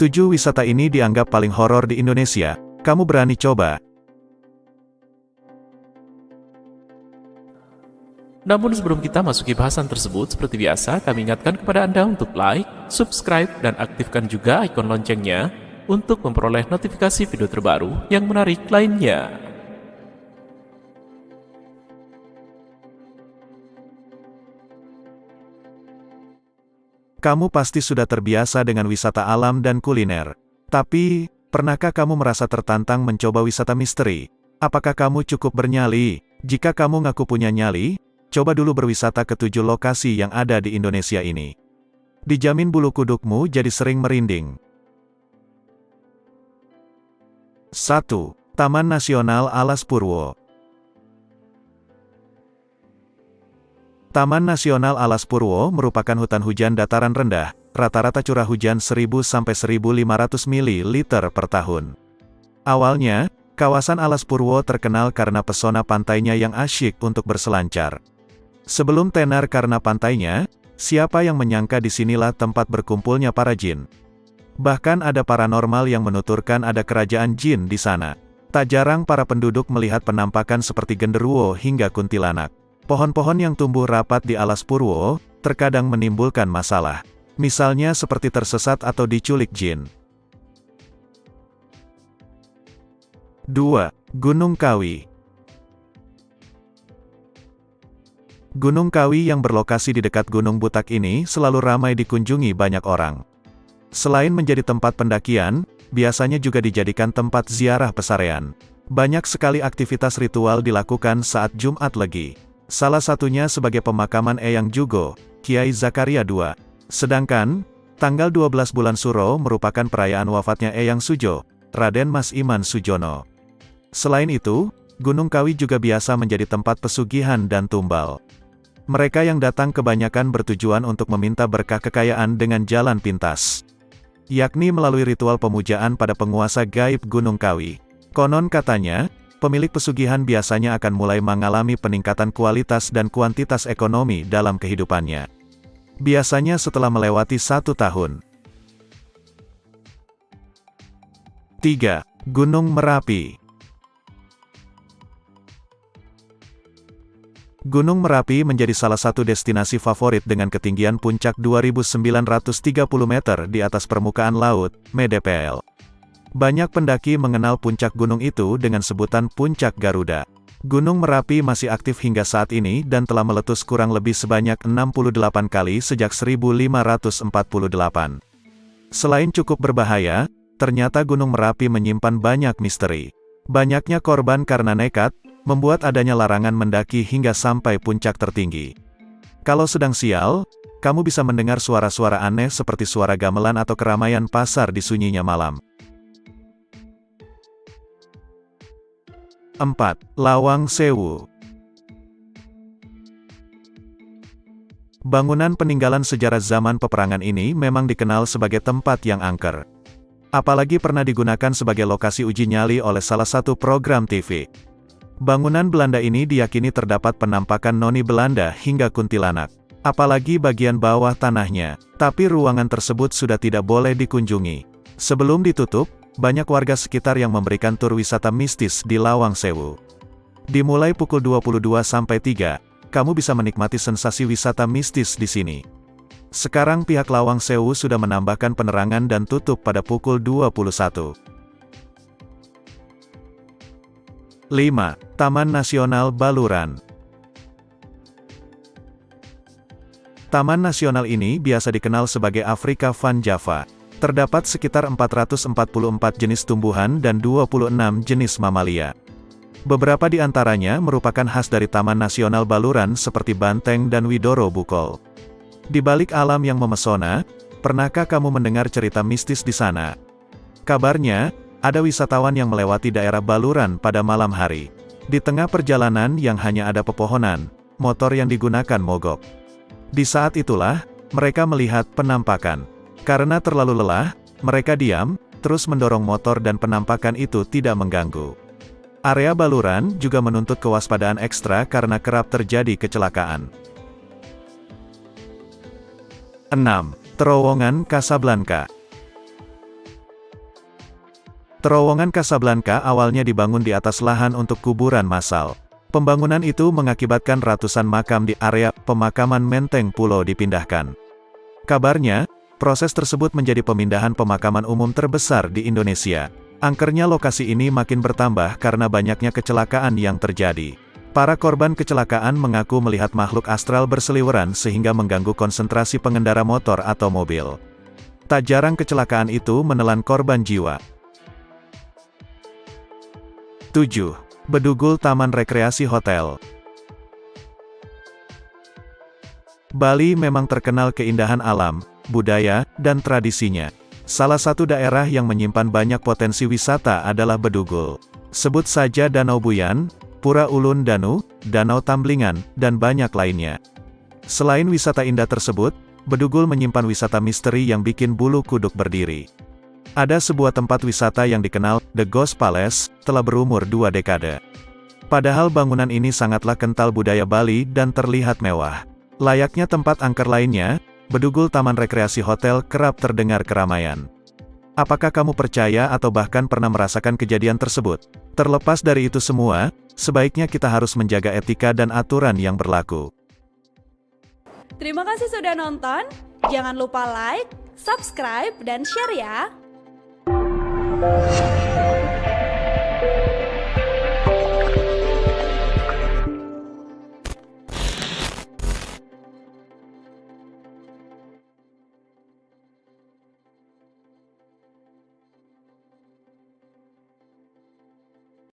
7 wisata ini dianggap paling horor di Indonesia. Kamu berani coba? Namun sebelum kita masuki bahasan tersebut, seperti biasa kami ingatkan kepada Anda untuk like, subscribe, dan aktifkan juga ikon loncengnya untuk memperoleh notifikasi video terbaru yang menarik lainnya. Kamu pasti sudah terbiasa dengan wisata alam dan kuliner. Tapi, pernahkah kamu merasa tertantang mencoba wisata misteri? Apakah kamu cukup bernyali? Jika kamu ngaku punya nyali, coba dulu berwisata ke 7 lokasi yang ada di Indonesia ini. Dijamin bulu kudukmu jadi sering merinding. 1. Taman Nasional Alas Purwo. Taman Nasional Alas Purwo merupakan hutan hujan dataran rendah, rata-rata curah hujan 1000 sampai 1500 ml per tahun. Awalnya, kawasan Alas Purwo terkenal karena pesona pantainya yang asyik untuk berselancar. Sebelum tenar karena pantainya, siapa yang menyangka disinilah tempat berkumpulnya para jin. Bahkan ada paranormal yang menuturkan ada kerajaan jin di sana. Tak jarang para penduduk melihat penampakan seperti genderuwo hingga kuntilanak. Pohon-pohon yang tumbuh rapat di Alas Purwo, terkadang menimbulkan masalah. Misalnya seperti tersesat atau diculik jin. 2. Gunung Kawi. Gunung Kawi yang berlokasi di dekat Gunung Butak ini selalu ramai dikunjungi banyak orang. Selain menjadi tempat pendakian, biasanya juga dijadikan tempat ziarah pesarean. Banyak sekali aktivitas ritual dilakukan saat Jumat Legi. Salah satunya sebagai pemakaman Eyang Jugo, Kiai Zakaria II. Sedangkan, tanggal 12 bulan Suro merupakan perayaan wafatnya Eyang Sujo, Raden Mas Iman Sujono. Selain itu, Gunung Kawi juga biasa menjadi tempat pesugihan dan tumbal. Mereka yang datang kebanyakan bertujuan untuk meminta berkah kekayaan dengan jalan pintas, yakni melalui ritual pemujaan pada penguasa gaib Gunung Kawi. Konon katanya, pemilik pesugihan biasanya akan mulai mengalami peningkatan kualitas dan kuantitas ekonomi dalam kehidupannya. Biasanya setelah melewati 1 tahun. 3. Gunung Merapi. Gunung Merapi menjadi salah satu destinasi favorit dengan ketinggian puncak 2.930 meter di atas permukaan laut, (mdpl). Banyak pendaki mengenal puncak gunung itu dengan sebutan Puncak Garuda. Gunung Merapi masih aktif hingga saat ini dan telah meletus kurang lebih sebanyak 68 kali sejak 1548. Selain cukup berbahaya, ternyata Gunung Merapi menyimpan banyak misteri. Banyaknya korban karena nekat, membuat adanya larangan mendaki hingga sampai puncak tertinggi. Kalau sedang sial, kamu bisa mendengar suara-suara aneh seperti suara gamelan atau keramaian pasar di sunyinya malam. 4. Lawang Sewu. Bangunan peninggalan sejarah zaman peperangan ini memang dikenal sebagai tempat yang angker. Apalagi pernah digunakan sebagai lokasi uji nyali oleh salah satu program TV. Bangunan Belanda ini diyakini terdapat penampakan noni Belanda hingga kuntilanak. Apalagi bagian bawah tanahnya. Tapi ruangan tersebut sudah tidak boleh dikunjungi. Sebelum ditutup, banyak warga sekitar yang memberikan tur wisata mistis di Lawang Sewu. Dimulai pukul 22:00-3:00, kamu bisa menikmati sensasi wisata mistis di sini. Sekarang pihak Lawang Sewu sudah menambahkan penerangan dan tutup pada pukul 21. 5. Taman Nasional Baluran. Taman nasional ini biasa dikenal sebagai Afrika Van Java. Terdapat sekitar 444 jenis tumbuhan dan 26 jenis mamalia. Beberapa di antaranya merupakan khas dari Taman Nasional Baluran seperti banteng dan widoro bukol. Di balik alam yang memesona, pernahkah kamu mendengar cerita mistis di sana? Kabarnya, ada wisatawan yang melewati daerah Baluran pada malam hari. Di tengah perjalanan yang hanya ada pepohonan, motor yang digunakan mogok. Di saat itulah, mereka melihat penampakan. Karena terlalu lelah, mereka diam, terus mendorong motor dan penampakan itu tidak mengganggu. Area Baluran juga menuntut kewaspadaan ekstra karena kerap terjadi kecelakaan. 6. Terowongan Casablanca. Terowongan Casablanca awalnya dibangun di atas lahan untuk kuburan massal. Pembangunan itu mengakibatkan ratusan makam di area pemakaman Menteng Pulo dipindahkan. Kabarnya, proses tersebut menjadi pemindahan pemakaman umum terbesar di Indonesia. Angkernya lokasi ini makin bertambah karena banyaknya kecelakaan yang terjadi. Para korban kecelakaan mengaku melihat makhluk astral berseliweran sehingga mengganggu konsentrasi pengendara motor atau mobil. Tak jarang kecelakaan itu menelan korban jiwa. 7. Bedugul Taman Rekreasi Hotel. Bali memang terkenal keindahan alam, budaya, dan tradisinya. Salah satu daerah yang menyimpan banyak potensi wisata adalah Bedugul. Sebut saja Danau Buyan, Pura Ulun Danu, Danau Tamblingan, dan banyak lainnya. Selain wisata indah tersebut, Bedugul menyimpan wisata misteri yang bikin bulu kuduk berdiri. Ada sebuah tempat wisata yang dikenal, The Ghost Palace, telah berumur 2 dekade. Padahal bangunan ini sangatlah kental budaya Bali dan terlihat mewah. Layaknya tempat angker lainnya, Bedugul Taman Rekreasi Hotel kerap terdengar keramaian. Apakah kamu percaya atau bahkan pernah merasakan kejadian tersebut? Terlepas dari itu semua, sebaiknya kita harus menjaga etika dan aturan yang berlaku. Terima kasih sudah nonton. Jangan lupa like, subscribe, dan share ya.